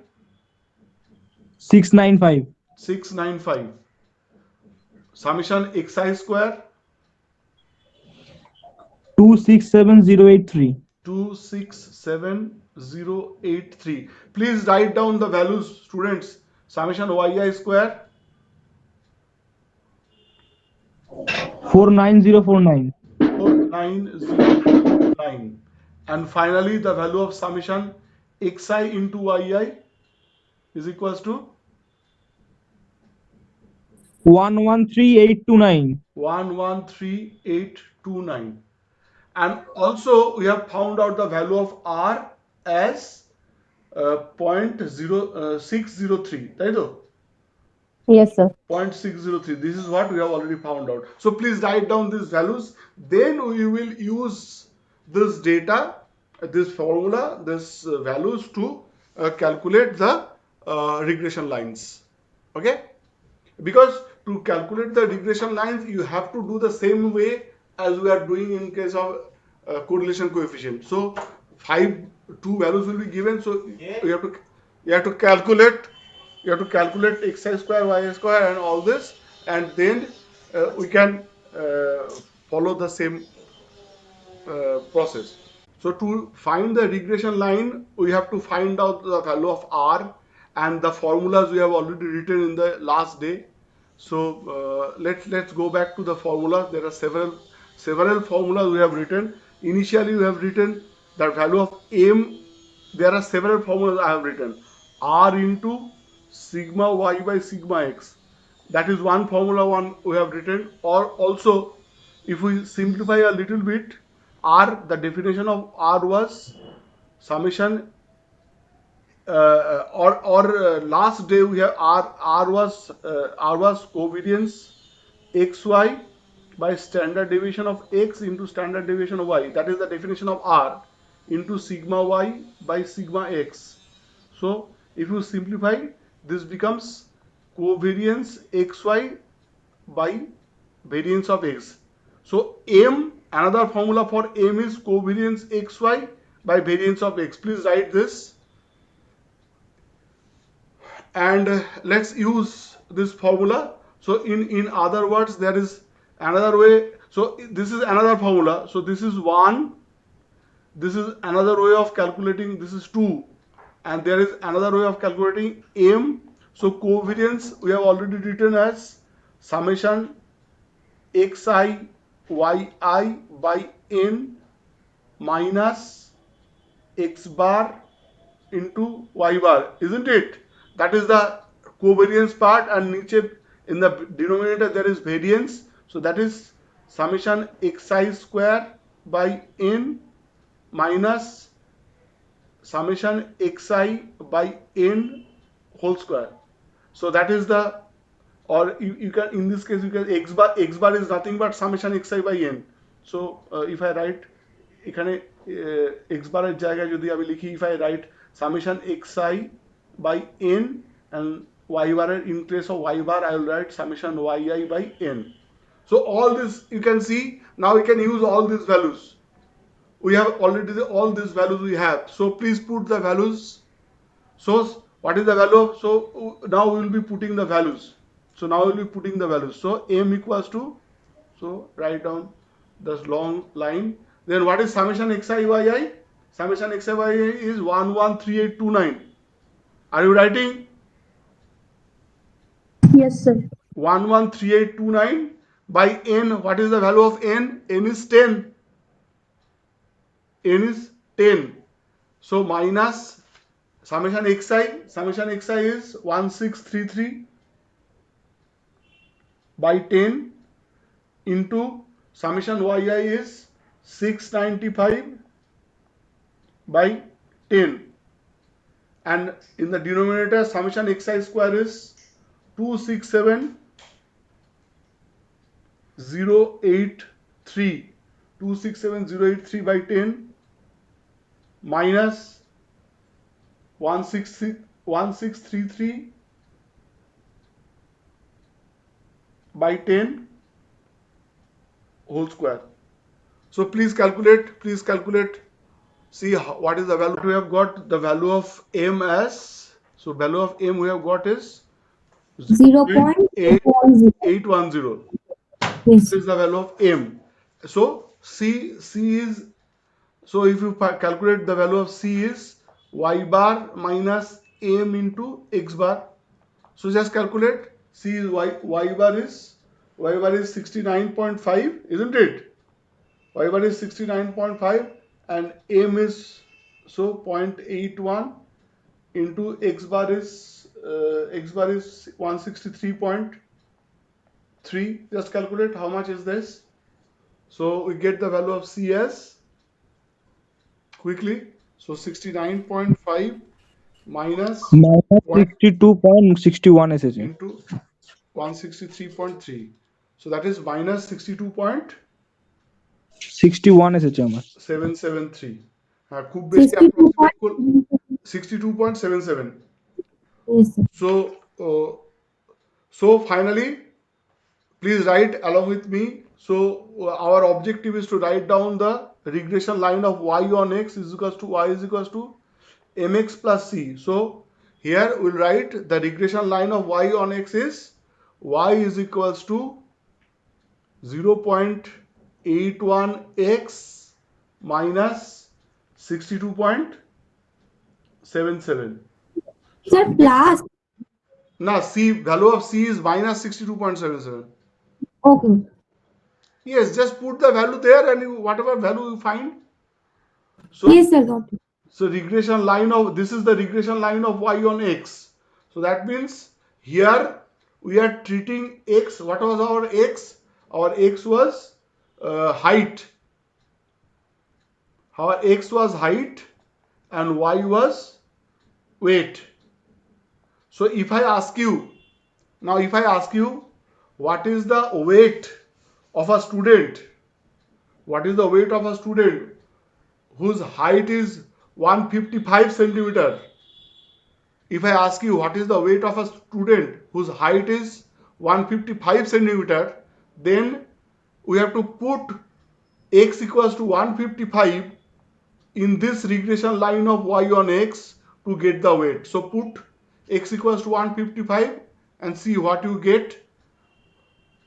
695. 695. Summation xi square? 267083. 267083. Please write down the values, students. Summation yi square? 49049. 49049. And finally, the value of summation xi into yi is equals to 113829. 113829. And also we have found out the value of r as 0.0603. Right? Yes, sir. 0.603. This is what we have already found out. So please write down these values. Then we will use this data, this formula, this values to calculate the regression lines. Okay? Because to calculate the regression lines, you have to do the same way as we are doing in case of correlation coefficient. So two values will be given. So you have to calculate xi square, y square, and all this, and then we can follow the same process. So to find the regression line, we have to find out the value of r, and the formulas we have already written in the last day. So let's go back to the formula. There are several formulas we have written. Initially we have written the value of m. There are several formulas I have written. R into sigma y by sigma x. That is one formula we have written. Or also, if we simplify a little bit, R, the definition of R was summation last day we have R was covariance xy by standard deviation of x into standard deviation of y. That is the definition of R into sigma y by sigma x. So if you simplify, this becomes covariance xy by variance of x. So m, another formula for m is covariance xy by variance of x. Please write this. And let's use this formula. So in other words, there is another way. So this is another formula. So this is 1. This is another way of calculating. This is 2. And there is another way of calculating m. So covariance we have already written as summation xi yi by n minus x bar into y bar, isn't it? That is the covariance part, and niche in the denominator there is variance. So that is summation xi square by n minus summation xi by n whole square. So that is the, or you can, in this case you can, x bar is nothing but summation xi by n. So if I write এখানে x bar এর জায়গায় যদি আমি লিখি, if I write summation xi by n, and y bar in place of y bar I will write summation yi by n. So all this you can see. Now we can use all these values. We have already all these values we have. So please put the values. So what is the value of, so now we will be putting the values. So now we will be putting the values. So m equals to, so write down this long line. Then what is summation xi yi? Summation xi yi is 113829. Are you writing? Yes, sir. 113829 by n. What is the value of n? N is 10. N is 10. So minus summation xi. Summation xi is 1633 by 10 into summation yi is 695 by 10. And in the denominator, summation xi square is 267083. 267083 by 10 minus 1633 by 10 whole square. So please calculate. Please calculate. See what is the value. We have got the value of m as. So value of m we have got is 0.810. 0.810. Yes. This is the value of m. So c is, so if you calculate, the value of c is y bar minus m into x bar. So just calculate. C is y bar is 69.5, isn't it? Y bar is 69.5 and m is, so 0.81 into x bar is 163.3. Just calculate how much is this. So we get the value of C as, quickly, so 69.5 minus minus 1 62.61 SH. into 163.3. So that is minus 61 SH আমার 62.773. খুব বেশি approximate 62.77. Yes, sir. So finally, please write along with me. So our objective is to write down the regression line of y on x is equals to y is equals to mx plus c. So here we'll write the regression line of y on x is y is equals to 0.81x minus 62.77. Sir, plus. Now c, value of c is minus 62.77. Okay. Yes, just put the value there and whatever value you find. So Yes, sir, got it. so regression line of, this is the regression line of y on x. So that means here we are treating x. What was our x? Our x was height. Our x was height and y was weight. So if I ask you, now if I ask you what is the weight of a student, what is the weight of a student whose height is 155 centimeter? If I ask you what is the weight of a student whose height is 155 centimeter, then we have to put x equals to 155 in this regression line of y on x to get the weight. So put x equals to 155 and see what you get.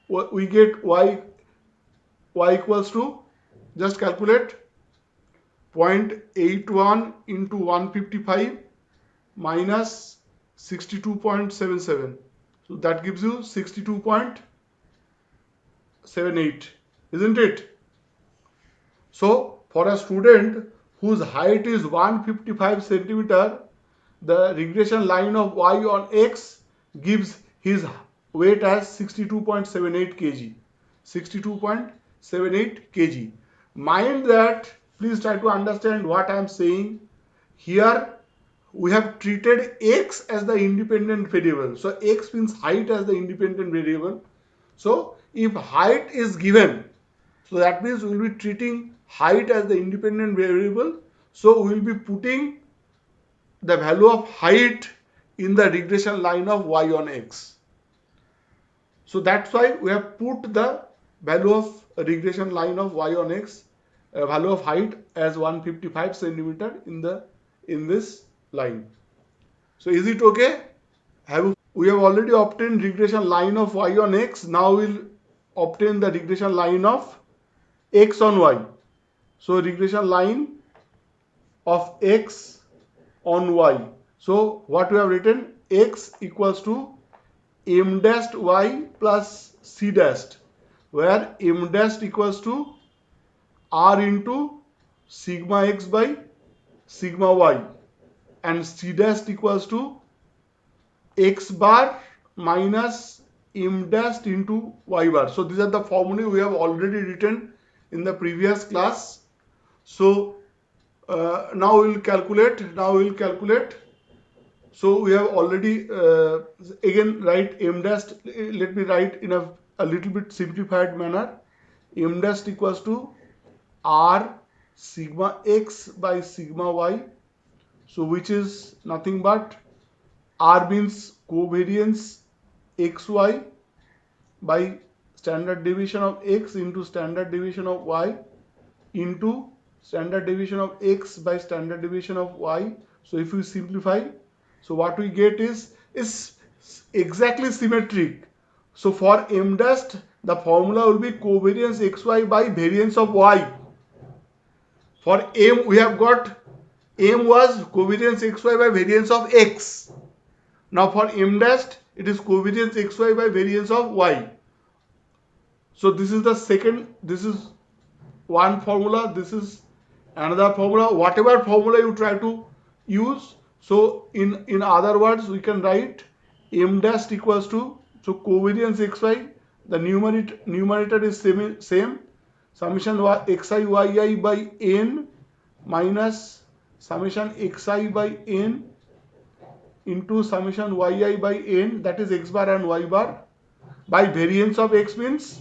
We get y equals to, just calculate, 0.81 into 155 minus 62.77. So that gives you 62.78, isn't it? So for a student whose height is 155 centimeter, the regression line of y on x gives his weight as 62.78 kg. 62.78 kg. Mind that, please try to understand what I am saying. Here we have treated x as the independent variable. So x means height as the independent variable. So if height is given, so that means we will be treating height as the independent variable. So we will be putting the value of height in the regression line of y on x. So that's why we have put the value of regression line of y on x, value of height as 155 centimeter in this line. So is it okay? We have already obtained regression line of y on x. Now we'll obtain the regression line of x on y. So regression line of x on y. So what we have written, x equals to m dashed y plus c dashed, where m dashed equals to r into sigma x by sigma y, and c dashed equals to x bar minus m dashed into y bar. So these are the formulae we have already written in the previous class. So now we will calculate. So we have already again write m dashed. Let me write in a little bit simplified manner. M dashed equals to r sigma x by sigma y. So which is nothing but r means covariance xy by standard deviation of x into standard deviation of y into standard deviation of x by standard deviation of y. So if we simplify, so what we get is exactly symmetric. So for m dashed, the formula will be covariance xy by variance of y. For m, we have got m was covariance xy by variance of x. Now for m dashed, it is covariance xy by variance of y. So this is the second, this is one formula, this is another formula. Whatever formula you try to use, so in other words, we can write m dashed equals to, so covariance xy, the numerator is same summation xi yi by n minus summation xi by n into summation yi by n, that is x bar and y bar, by variance of x means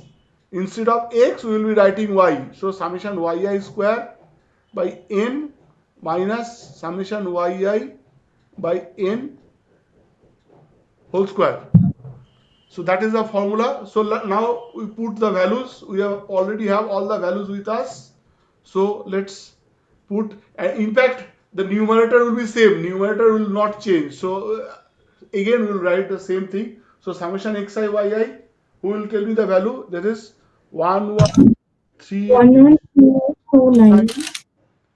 instead of x we will be writing y. So summation yi square by n minus summation yi by n whole square. So that is the formula. So now we put the values. We have already have all the values with us. So let's put, in fact the numerator will be same, numerator will not change. So again we will write the same thing. So summation xi yi, who will tell me the value? That is 113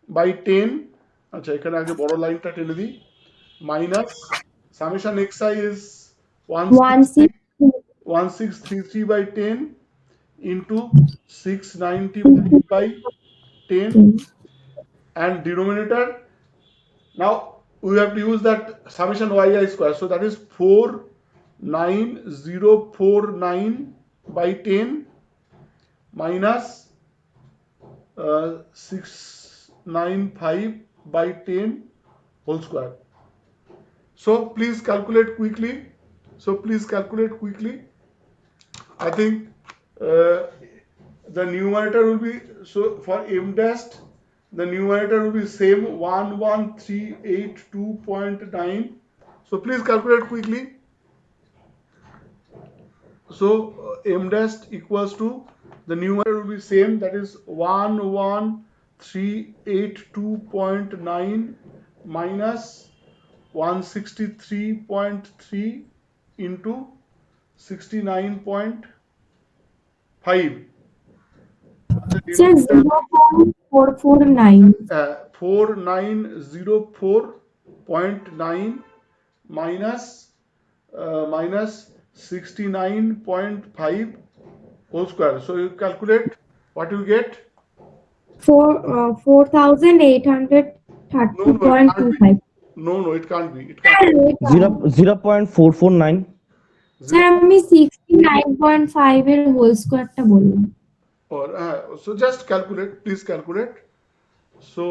by 10. আচ্ছা এখানে আগে বড় লাইনটা টেনে দিই, minus summation xi is 1633 by 10 into 690 by 10, and denominator, now we have to use that summation yi square. So that is 49049 by 10 minus 695 by 10 whole square. So please calculate quickly. I think the numerator will be, so for m dashed, the numerator will be same 11382.9. So please calculate quickly. So m dashed equals to, the numerator will be same, that is 11382.9 minus 163.3 into 69.5. Sir, 0.449. 4904.9 minus 69.5 whole square. So you calculate, what you get? 4,830.25. No, it can't be. 0.449. Sir আমি 69.5 এর whole স্কয়ারটা বললাম। Or so just calculate, please calculate. So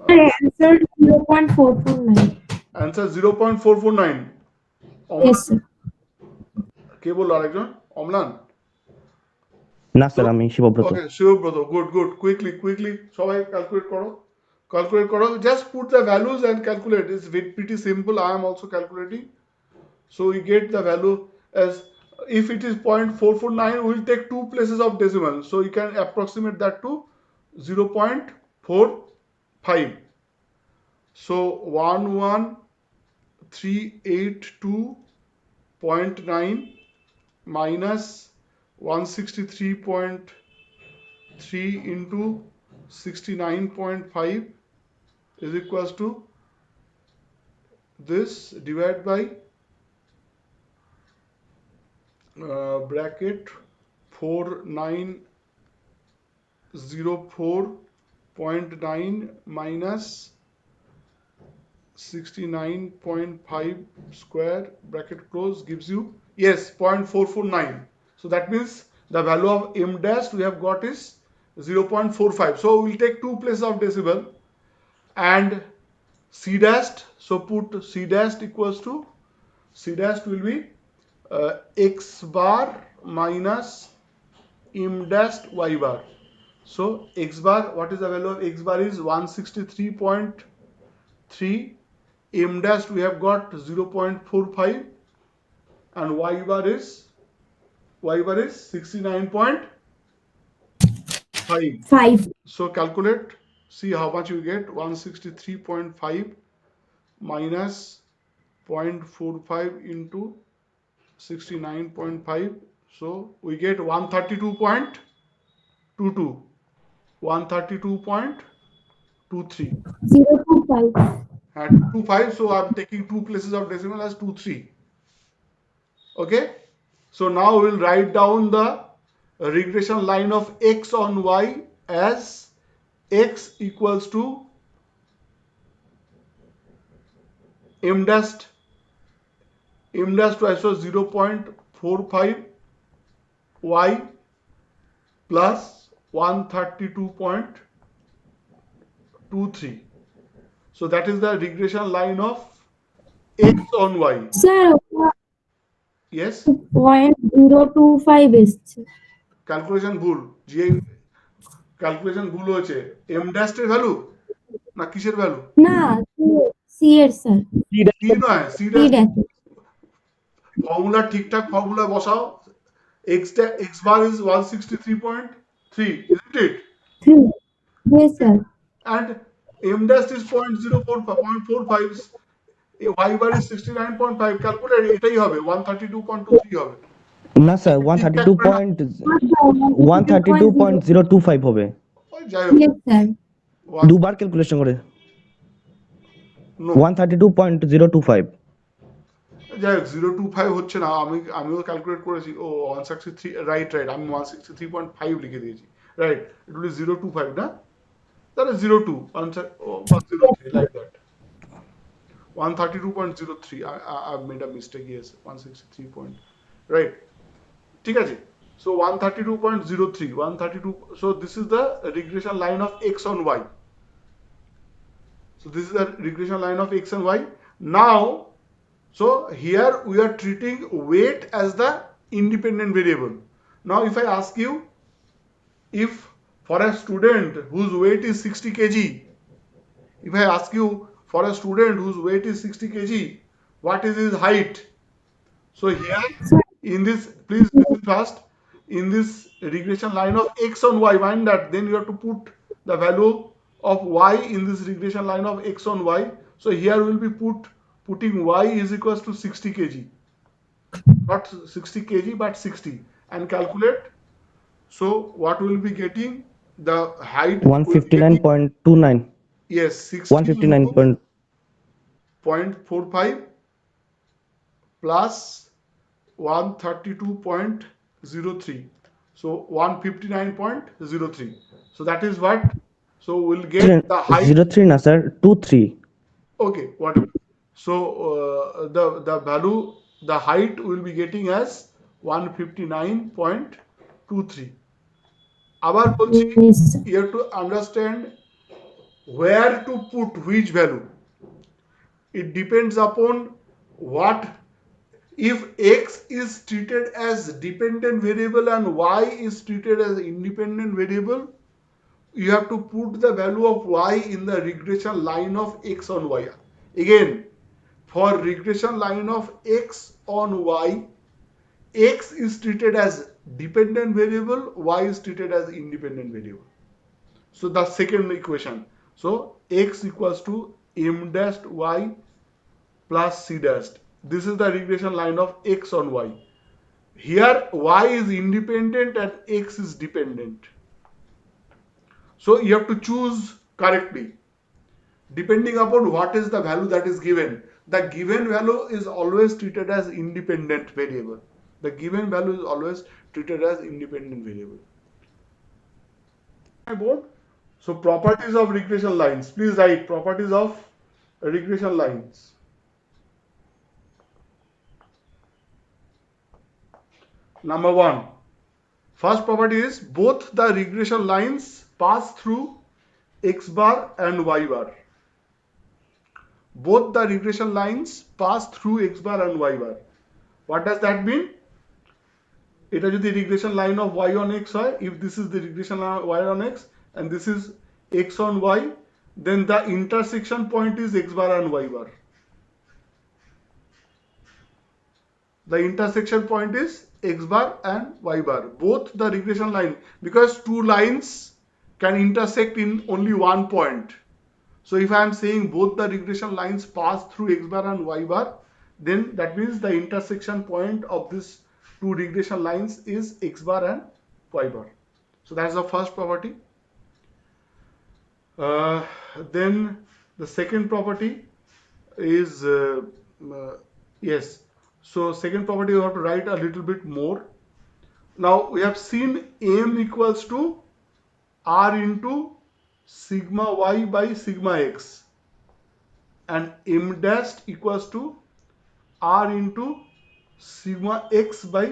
answer 0.449. answer 0.449. Yes sir. কে বললো আরেকজন? অমলান? না sir, আমি Shibabrata. Okay, Shibabrata, good. Quickly, সবাই calculate করো. Just put the values and calculate. It's pretty simple. I am also calculating. So we get the value as, if it is 0.449, we will take two places of decimal. So you can approximate that to 0.45. So 11382.9 minus 163.3 into 69.5 is equals to this divided by bracket 4904.9 minus 69.5 square bracket close gives you, yes, 0.449. So that means the value of m dash we have got is 0.45. So we'll take two places of decimal and c dash. So put c dash equals to, c dash will be x bar minus m dash y bar. So x bar, what is the value of x bar is 163.3, m dash we have got 0.45 and y bar is 69.5. 5. So calculate, see how much you get. 163.5 minus 0.45 into 69.5. So we get 132.22. 132.23 025. at 25. So I'm taking two places of decimal as 23. Okay. So now we'll write down the regression line of x on y as x equals to m dash twice, so 0.45 y plus 132.23. So that is the regression line of x on y. Sir, Yes, 0.025 এসছে। Calculation ভুল, যে calculation ভুল হয়েছে। M dash এর value না কিসের value? না, C এর স্যার। সি নয়, C C dash. Dash. Formula ঠিকঠাক ফর্মুলা বসাও। x bar is 163.3, isn't it? Yes, sir. And m dash is 0.45, y bar is 69.5. Calculate এটাই হবে, 132.23 হবে। না স্যার 132.025 হবে। ওই যাই হোক, Yes, sir. দুবার ক্যালকুলেশন করে no, 132.025। যাই হোক 025 হচ্ছে না। আমিও ক্যালকুলেট করেছি। ও 163, রাইট আমি 163.5 লিখে দিয়েছি। রাইট, ইট উইল বি 025 না? তাহলে 02 আনসার, বা 03 like that. 132.03, I made a mistake, yes, 163 point, right, ঠিক আছে। So 132.03, so this is the regression line of x on y. So this is the regression line of x and y. Now, so here we are treating weight as the independent variable. Now if I ask you, if for a student whose weight is 60 kg, if I ask you for a student whose weight is 60 kg, what is his height? So here in this, please listen fast, in this regression line of x on y, mind that then you have to put the value of y in this regression line of x on y. So here we will be putting y is equals to 60 kg, not 60 kg but 60, and calculate. So what we will be getting, the height 159.29, yes, 60 0.45 plus 132.03, so 159.03. So that is what, so we'll get the height 03 না sir 23। okay, whatever. So the value, the height will be getting as 159.23. আবার বলছি, Yes, sir. you have to understand where to put which value. It depends upon what, if x is treated as dependent variable and y is treated as independent variable, you have to put the value of y in the regression line of x on y. Again, for regression line of x on y, x is treated as dependent variable, y is treated as independent variable. So the second equation, so x equals to m dash y plus c dash. This is the regression line of x on y. Here y is independent and x is dependent. So you have to choose correctly depending upon what is the value that is given. the given value is always treated as independent variable. The given value is always treated as independent variable. My board. So properties of regression lines. Please write properties of regression lines. Number one. First property is both the regression lines pass through x bar and y bar. Both the regression lines pass through x bar and y bar. What does that mean? এটা যদি regression line of y on x হয়, if this is the regression line of y on x and this is x on y, then the intersection point is x bar and y bar. The intersection point is x bar and y bar. Both the regression line, because two lines can intersect in only one point. So if I am saying both the regression lines pass through x bar and y bar, then that means the intersection point of these two regression lines is x bar and y bar. So that's the first property. Then the second property is yes. So second property you have to write a little bit more. Now we have seen m equals to r into sigma y by sigma x, and m dash equals to r into sigma x by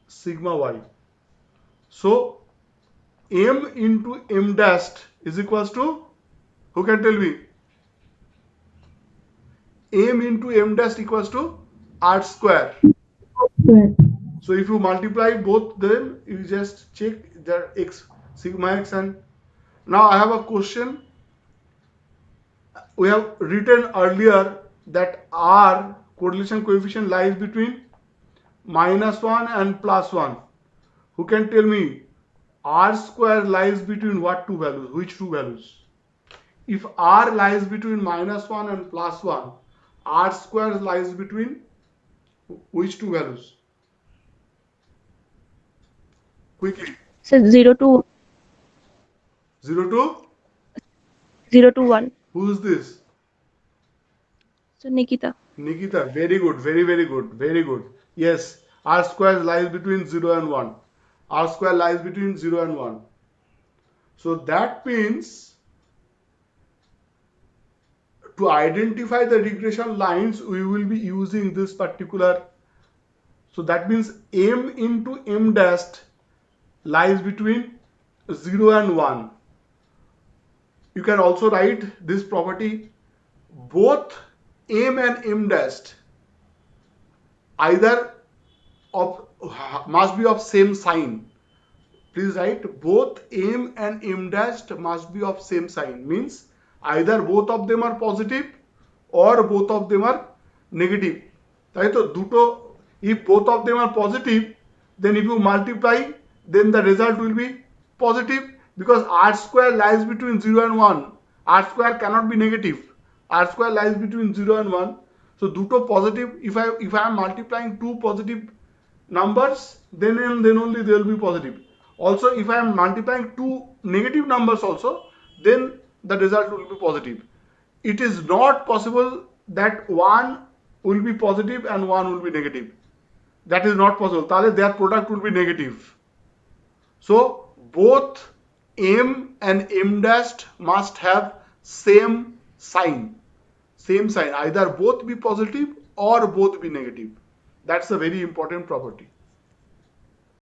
sigma y. So m into m dash is equals to, who can tell me? M into m dash equals to r square. So if you multiply both them, you just check their x, sigma x. And now I have a question. We have written earlier that r correlation coefficient lies between -1 and +1. Who can tell me r square lies between what two values? Which two values? If r lies between -1 and +1, r square lies between which two values? Quickly. So 0 to 0 to? 0 to 1. Who is this? So Nikita. Nikita. Very good. Very, very good. Very good. Yes. R square lies between 0 and 1. R square lies between 0 and 1. So that means to identify the regression lines, we will be using this particular. So that means m into m dash lies between 0 and 1. You can also write this property, both m and m dash either must be of same sign. Please write both m and m dash must be of same sign. Means either both of them are positive or both of them are negative. Right? So if both of them are positive, then if you multiply, then the result will be positive, because r square lies between 0 and 1. R square cannot be negative. R square lies between 0 and 1. So duto positive. If I am multiplying two positive numbers, then only they will be positive. Also, if I am multiplying two negative numbers also, then the result will be positive. It is not possible that one will be positive and one will be negative. That is not possible. Their product will be negative. So both m and m dash must have same sign. Same sign. Either both be positive or both be negative. That's a very important property.